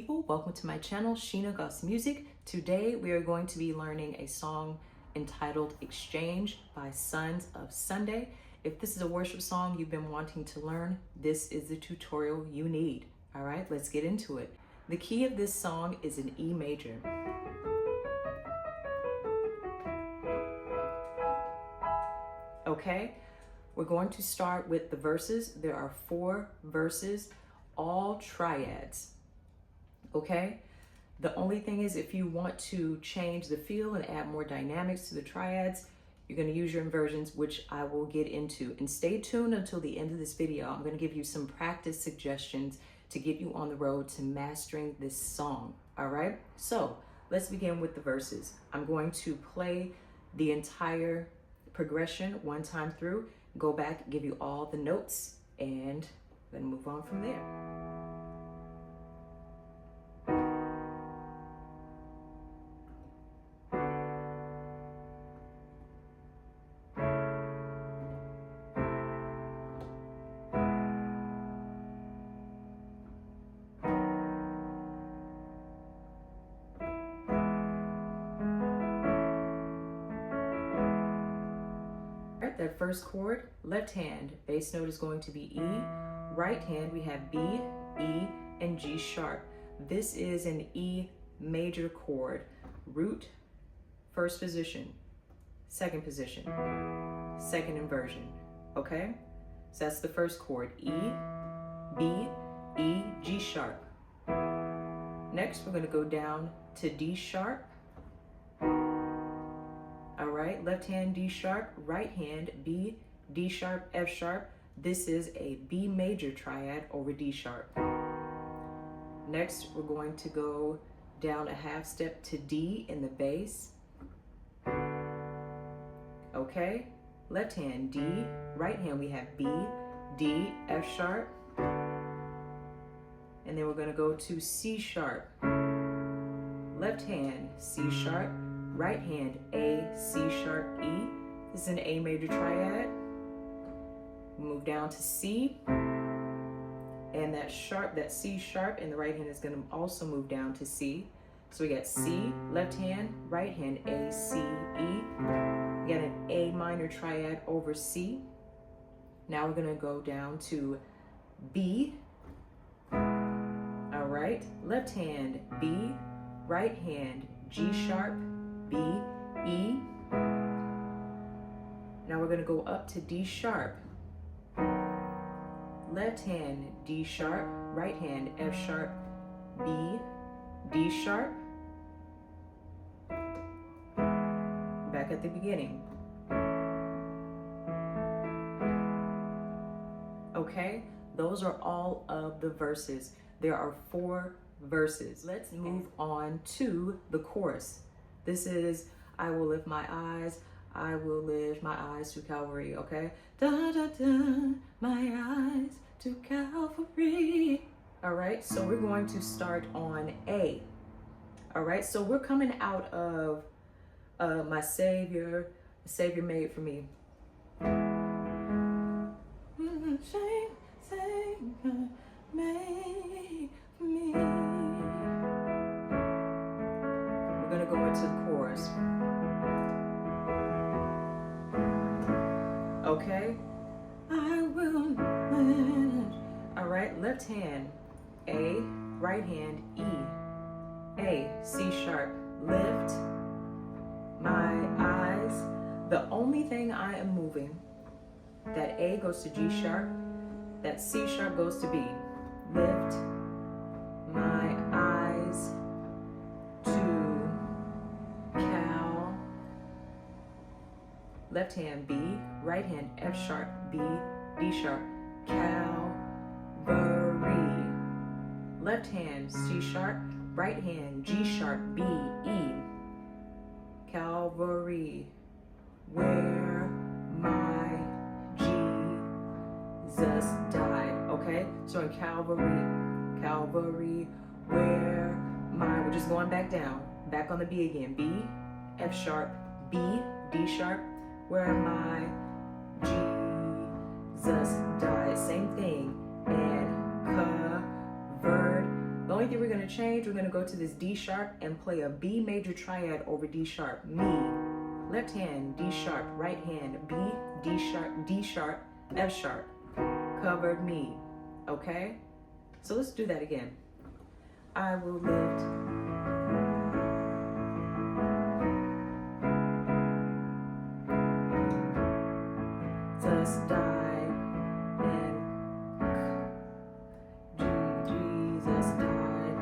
people, welcome to my channel, Sheena Goss Music. Today we are going to be learning a song entitled Exchange by Sons of Sunday. If this is a worship song you've been wanting to learn, this is the tutorial you need. All right, let's get into it. The key of this song is an E major. Okay, we're going to start with the verses. There are 4 verses, all triads. Okay, the only thing is if you want to change the feel and add more dynamics to the triads, you're going to use your inversions, which I will get into. And stay tuned until the end of this video. I'm going to give you some practice suggestions to get you on the road to mastering this song. All right, so let's begin with the verses. I'm going to play the entire progression one time through, go back, give you all the notes, and then move on from there. That first chord, left hand, bass note is going to be E. Right hand, we have B, E, and G sharp. This is an E major chord. Root, first position, second position, second inversion, okay? So that's the first chord, E, B, E, G sharp. Next, we're gonna go down to D sharp. All right, left hand D sharp, right hand B, D sharp, F sharp. This is a B major triad over D sharp. Next, we're going to go down a half step to D in the bass. Okay, left hand D, right hand we have B, D, F sharp. And then we're gonna go to C sharp. Left hand C sharp, right hand A, C sharp, E. This is an A major triad. Move down to C, and that C sharp in the right hand is going to also move down to C. So we got C, left hand, right hand A, C, E. We got an A minor triad over C. Now we're going to go down to B. All right, left hand B, right hand G sharp, B, E. Now we're going to go up to D sharp. Left hand D sharp, right hand F sharp, B, D sharp. Back at the beginning. Okay, those are all of the verses. There are 4 verses. Let's move on to the chorus. This is, I will lift my eyes to Calvary, okay? Da da da, my eyes to Calvary. All right, so we're going to start on A. All right, so we're coming out of my Savior made for me. Savior made for me. We're gonna go into the chorus. Okay, I will manage. All right, left hand A, right hand E, A, C sharp, lift my eyes. The only thing I am moving, that A goes to G sharp, that C sharp goes to B. Lift my eyes to Cal. Left hand B, right hand F sharp, B, D sharp, Calvary. Left hand C sharp, right hand G sharp, B, E. Calvary, where my Jesus died. Okay, so in Calvary, where my, we're just going back down, back on the B again. B, F sharp, B, D sharp, where my Jesus died. Same thing. And covered The only thing we're going to change, we're going to go to this D sharp and play a B major triad over D sharp. Me, left hand, D sharp, right hand, B, D sharp, F sharp. Covered me. Okay? So let's do that again. I will lift. Jesus died and Jesus died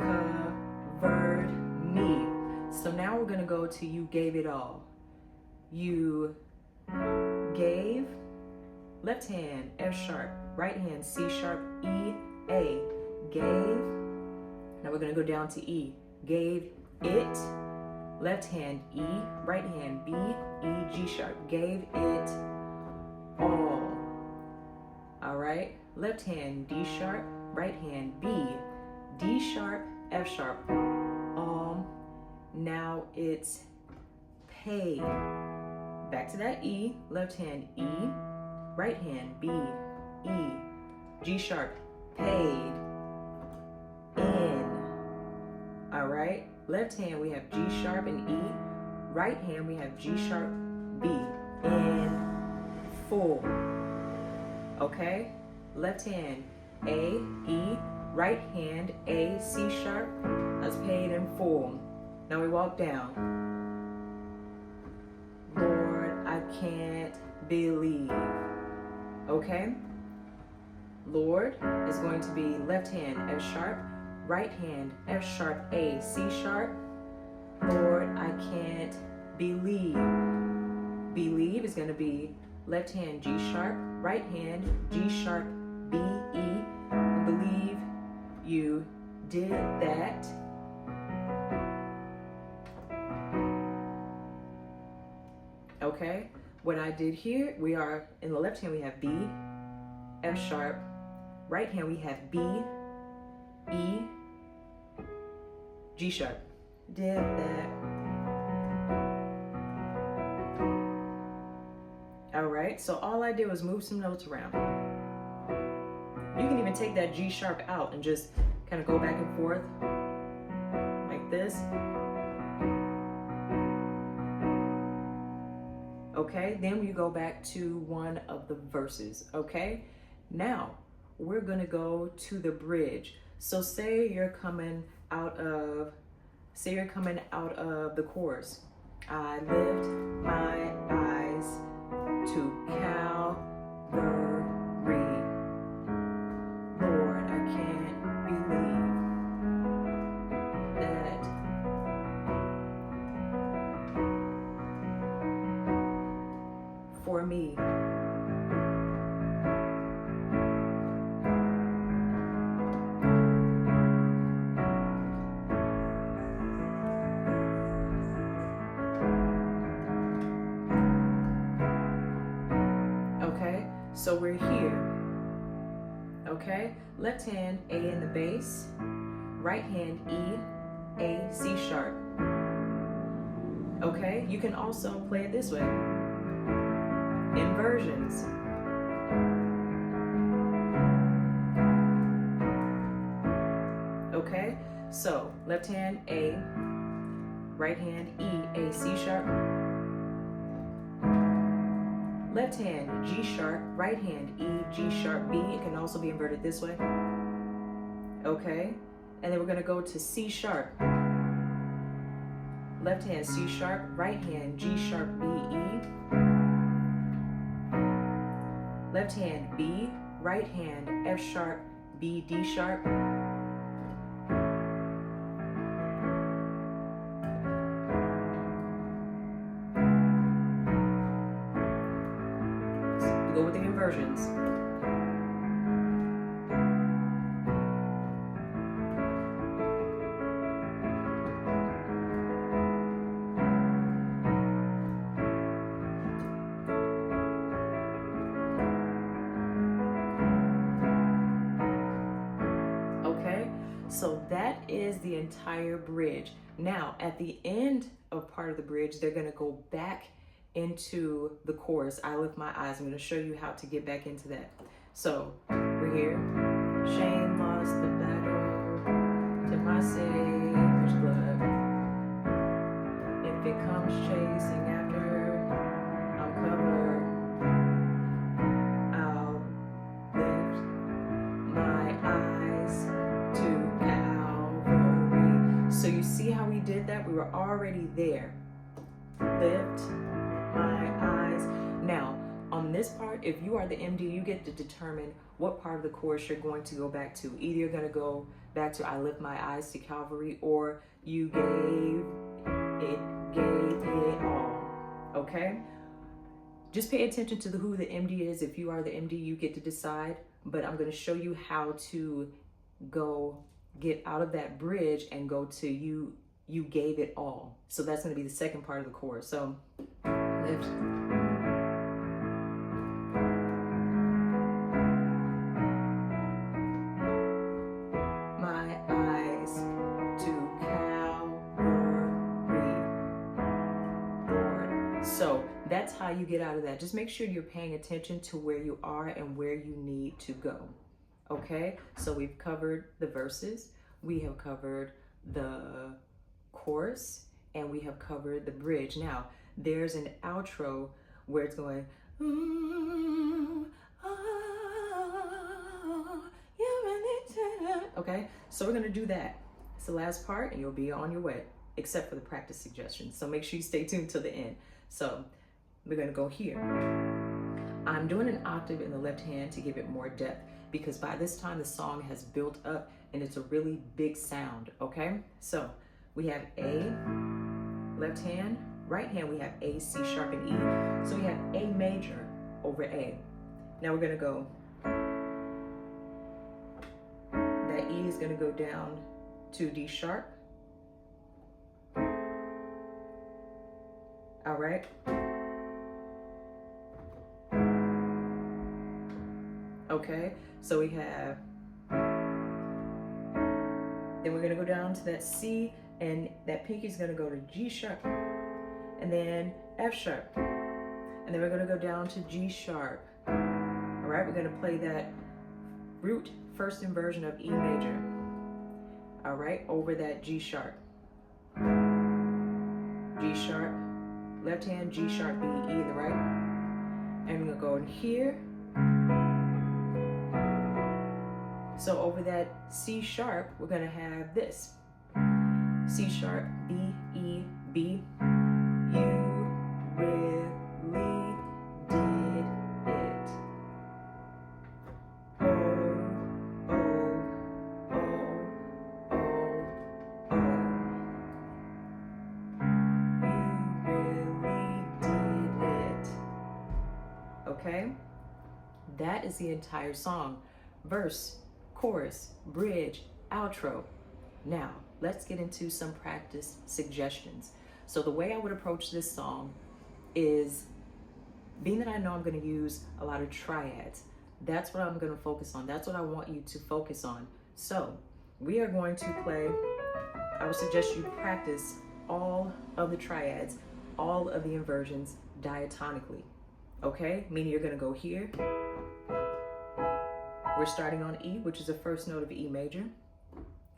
and covered me. So now we're going to go to you gave it all. You gave, left hand, F sharp, right hand, C sharp, E, A. Gave. Now we're going to go down to E. Gave it, left hand, E, right hand, B, E, G sharp. Gave it all. All right. Left hand, D sharp, right hand, B, D sharp, F sharp. Now it's paid. Back to that E. Left hand, E, right hand, B, E, G sharp. Paid. In. All right. Left hand we have G sharp and E. Right hand we have G sharp, B. In. Full. Okay. Left hand A, E. Right hand A, C sharp. That's paid in full. Now we walk down. Lord, I can't believe. Okay. Lord is going to be left hand F sharp, right hand F sharp, A, C sharp. Lord, I can't believe. Believe is going to be left hand G sharp, right hand G sharp, B, E. I believe you did that. Okay, what I did here, we are in the left hand we have B, F sharp. Right hand we have B, E, G sharp. Did that. All right, so all I did was move some notes around. You can even take that G sharp out and just kind of go back and forth like this. Okay, then we go back to one of the verses. Okay, now we're gonna go to the bridge. So say you're coming out of the chorus. I lift my eyes to Calvary. Lord, I can't believe that. For me. So we're here, okay? Left hand A in the bass, right hand E, A, C sharp. Okay, you can also play it this way, inversions. Okay, so left hand A, right hand E, A, C sharp. Left hand G sharp, right hand E, G sharp, B. It can also be inverted this way. Okay, and then we're going to go to C sharp. Left hand C sharp, right hand G sharp, B, E. Left hand B, right hand F sharp, B, D sharp. Go with the inversions. Okay, so that is the entire bridge. Now, at the end of part of the bridge, they're going to go back into the chorus. I lift my eyes. I'm going to show you how to get back into that. So we're here. Shane lost the battle. my Savior's blood. If it comes chasing after, I'm covered. I'll lift my eyes to Calvary. So you see how we did that? We were already there. Lift my eyes. Now, on this part, if you are the MD, you get to determine what part of the chorus you're going to go back to. Either you're going to go back to I lift my eyes to Calvary, or you gave it all. Okay? Just pay attention to who the MD is. If you are the MD, you get to decide. But I'm going to show you how to go get out of that bridge and go to you gave it all. So that's going to be the second part of the chorus. So lift. My eyes to Calvary, Lord. So that's how you get out of that. Just make sure you're paying attention to where you are and where you need to go. Okay, so we've covered the verses, we have covered the chorus, and we have covered the bridge. Now, there's an outro where it's going, okay, so we're going to do that. It's the last part, and you'll be on your way, except for the practice suggestions. So make sure you stay tuned till the end. So we're going to go here. I'm doing an octave in the left hand to give it more depth, because by this time the song has built up and it's a really big sound, okay? So we have A, left hand, right hand we have A, C sharp, and E. So we have A major over A. Now we're gonna go, that E is gonna go down to D sharp. All right. Okay, so we have, then we're gonna go down to that C, and that pinky is gonna go to G sharp, and then F sharp, and then we're gonna go down to G sharp. All right, we're gonna play that root first inversion of E major. All right, over that G sharp. G sharp, left hand, G sharp, B, E in the right. And we're gonna go in here. So over that C sharp, we're gonna have this. C sharp, B, E, B. You really did it. Oh, oh, oh, oh, oh. You really did it. Okay? That is the entire song. Verse, chorus, bridge, outro. Now, let's get into some practice suggestions. So the way I would approach this song is, being that I know I'm going to use a lot of triads, that's what I'm going to focus on. That's what I want you to focus on. So we are going to play, I would suggest you practice all of the triads, all of the inversions diatonically. Okay? Meaning you're going to go here. We're starting on E, which is the first note of E major.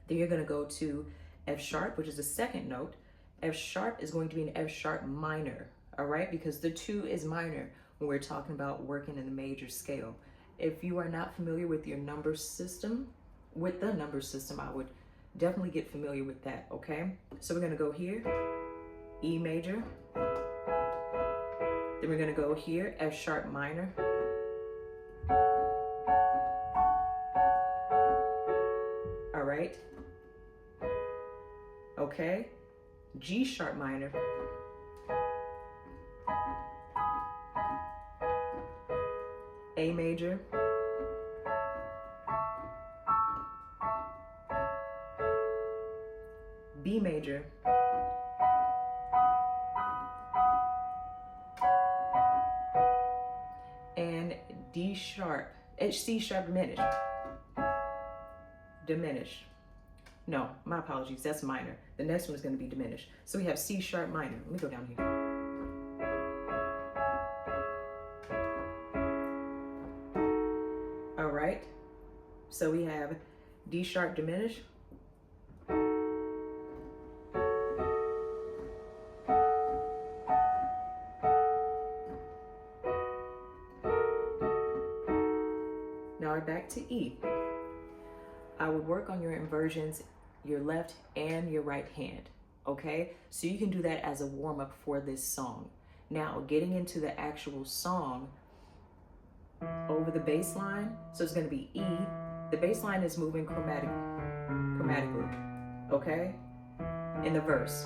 Then you're going to go to F sharp, which is the second note. F sharp is going to be an F sharp minor, all right? Because the 2 is minor when we're talking about working in the major scale. If you are not familiar with your number system, I would definitely get familiar with that, okay? So we're going to go here, E major. Then we're going to go here, F sharp minor. All right. Okay. G sharp minor. A major. B major. And D sharp, C sharp diminished. Diminished. No, my apologies, that's minor. The next one is going to be diminished. So we have C sharp minor. Let me go down here. All right. So we have D sharp diminished. back to E. I would work on your inversions, your left and your right hand, okay? So you can do that as a warm-up for this song. Now, getting into the actual song, over the bass line, so it's gonna be E. The bass line is moving chromatically, okay? In the verse,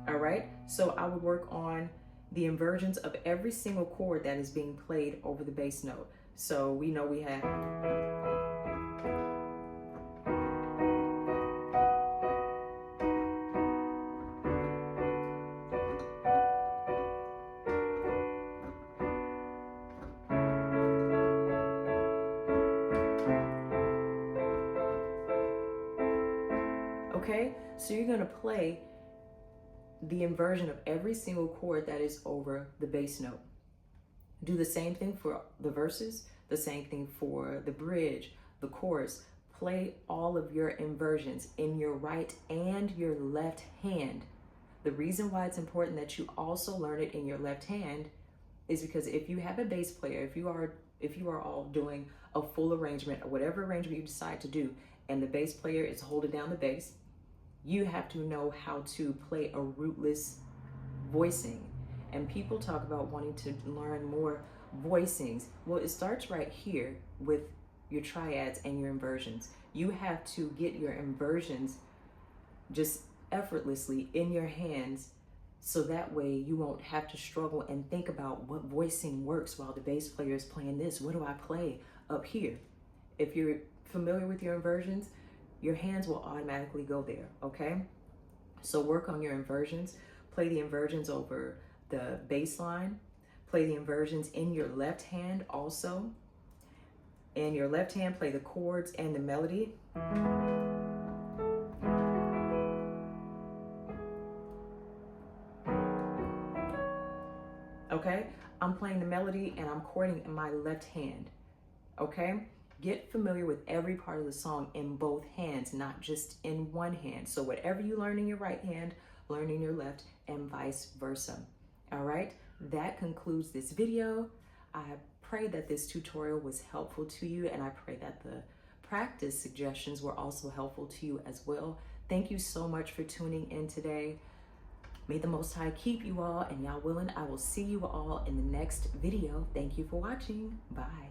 all right? So I would work on the inversions of every single chord that is being played over the bass note. So we know we have, okay? So you're gonna play the inversion of every single chord that is over the bass note. Do the same thing for the verses, the same thing for the bridge, the chorus. Play all of your inversions in your right and your left hand. The reason why it's important that you also learn it in your left hand is because if you have a bass player, if you are all doing a full arrangement or whatever arrangement you decide to do, and the bass player is holding down the bass, you have to know how to play a rootless voicing. And people talk about wanting to learn more voicings. Well, it starts right here with your triads and your inversions. You have to get your inversions just effortlessly in your hands, so that way you won't have to struggle and think about what voicing works while the bass player is playing this. What do I play up here? If you're familiar with your inversions, your hands will automatically go there, okay? So work on your inversions. Play the inversions over the bass line. Play the inversions in your left hand also. In your left hand, play the chords and the melody. Okay, I'm playing the melody and I'm chording in my left hand, okay? Get familiar with every part of the song in both hands, not just in one hand. So whatever you learn in your right hand, learn in your left, and vice versa. All right, that concludes this video. I pray that this tutorial was helpful to you, and I pray that the practice suggestions were also helpful to you as well. Thank you so much for tuning in today. May the Most High keep you all, and y'all willing, I will see you all in the next video. Thank you for watching. Bye.